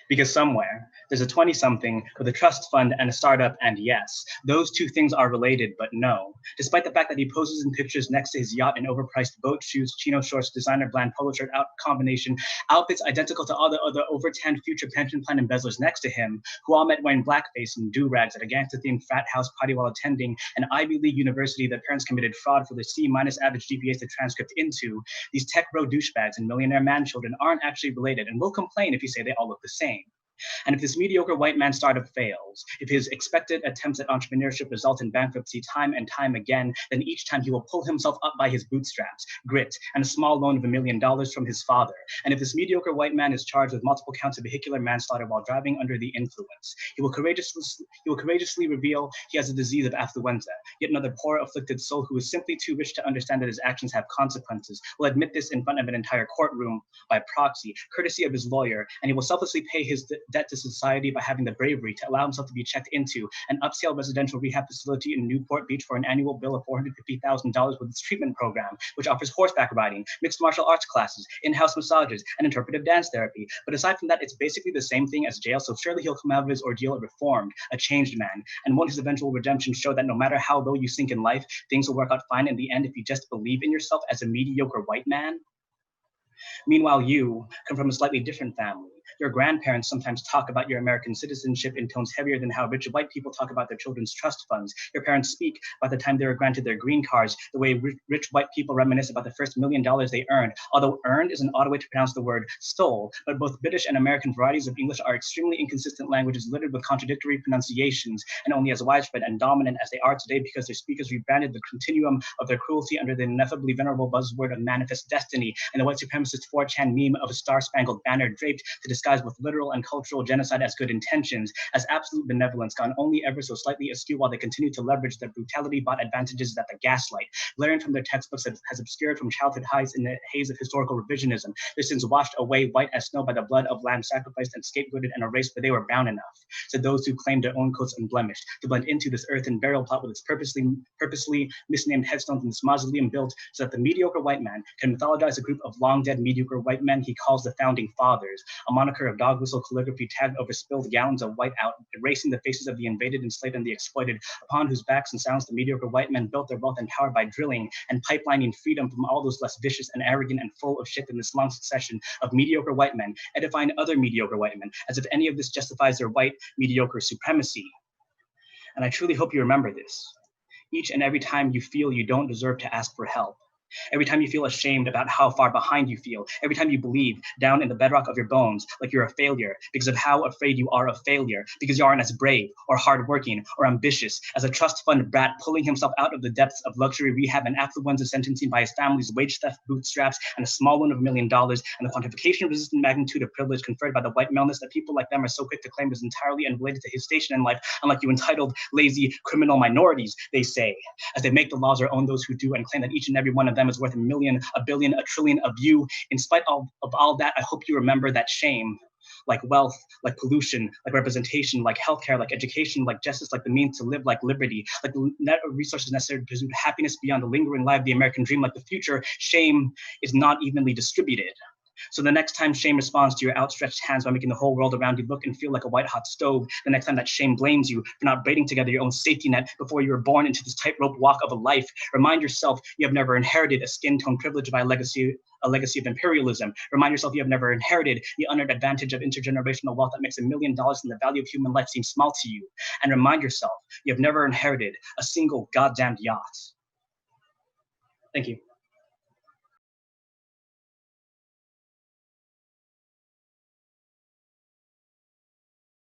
Because somewhere, there's a 20-something with a trust fund and a startup, and yes, those two things are related, but no. Despite the fact that he poses in pictures next to his yacht in overpriced boat shoes, chino shorts, designer brand polo shirt combination, outfits identical to all the other over-tanned future pension plan embezzlers next to him, who all met wearing blackface and do-rags at a gangster-themed frat house party while attending an Ivy League university that parents committed fraud for their C-minus average GPAs to transcript into, these tech bro douchebags and millionaire man-children aren't actually related and will complain if you say they all look the same. And if this mediocre white man startup fails, if his expected attempts at entrepreneurship result in bankruptcy time and time again, then each time he will pull himself up by his bootstraps, grit, and a small loan of $1 million from his father. And if this mediocre white man is charged with multiple counts of vehicular manslaughter while driving under the influence, he will courageously reveal he has a disease of affluenza, yet another poor afflicted soul who is simply too rich to understand that his actions have consequences, will admit this in front of an entire courtroom by proxy, courtesy of his lawyer, and he will selflessly pay his debt to society by having the bravery to allow himself to be checked into an upscale residential rehab facility in Newport Beach for an annual bill of $450,000 with its treatment program, which offers horseback riding, mixed martial arts classes, in-house massages, and interpretive dance therapy. But aside from that, it's basically the same thing as jail, so surely he'll come out of his ordeal a reformed, a changed man. And won't his eventual redemption show that no matter how low you sink in life, things will work out fine in the end if you just believe in yourself as a mediocre white man? Meanwhile, you come from a slightly different family. Your grandparents sometimes talk about your American citizenship in tones heavier than how rich white people talk about their children's trust funds. Your parents speak about the time they were granted their green cards, the way rich white people reminisce about the first $1 million they earned. Although earned is an odd way to pronounce the word stole, but both British and American varieties of English are extremely inconsistent languages littered with contradictory pronunciations, and only as widespread and dominant as they are today because their speakers rebranded the continuum of their cruelty under the ineffably venerable buzzword of manifest destiny and the white supremacist 4chan meme of a star-spangled banner draped to disguise both literal and cultural genocide as good intentions, as absolute benevolence gone only ever so slightly askew while they continue to leverage their brutality-bought advantages that the gaslight, blaring from their textbooks that has obscured from childhood highs in the haze of historical revisionism, their sins washed away white as snow by the blood of lambs sacrificed and scapegoated and erased, but they were brown enough, said those who claimed their own coats unblemished, to blend into this earthen burial plot with its purposely misnamed headstones in this mausoleum built so that the mediocre white man can mythologize a group of long-dead mediocre white men he calls the Founding Fathers, a moniker of dog whistle calligraphy tagged over spilled gallons of white out, erasing the faces of the invaded, enslaved, and the exploited, upon whose backs and sounds the mediocre white men built their wealth and power by drilling and pipelining freedom from all those less vicious and arrogant and full of shit in this long succession of mediocre white men, edifying other mediocre white men, as if any of this justifies their white mediocre supremacy. And I truly hope you remember this. Each and every time you feel you don't deserve to ask for help, every time you feel ashamed about how far behind you feel, every time you believe down in the bedrock of your bones like you're a failure because of how afraid you are of failure, because you aren't as brave or hardworking or ambitious as a trust fund brat pulling himself out of the depths of luxury rehab and affluenza sentencing by his family's wage theft bootstraps and a small loan of $1 million and the quantification-resistant magnitude of privilege conferred by the white maleness that people like them are so quick to claim is entirely unrelated to his station in life, unlike you entitled, lazy, criminal minorities, they say, as they make the laws or own those who do and claim that each and every one of them is worth $1 million, $1 billion, $1 trillion of you. In spite of all that, I hope you remember that shame, like wealth, like pollution, like representation, like healthcare, like education, like justice, like the means to live, like liberty, like the net resources necessary to pursue happiness beyond the lingering lie of the American dream, like the future, shame is not evenly distributed. So the next time shame responds to your outstretched hands by making the whole world around you look and feel like a white hot stove, the next time that shame blames you for not braiding together your own safety net before you were born into this tightrope walk of a life, remind yourself you have never inherited a skin tone privilege by a legacy of imperialism. Remind yourself you have never inherited the unearned advantage of intergenerational wealth that makes $1 million and the value of human life seem small to you. And remind yourself you have never inherited a single goddamned yacht. Thank you.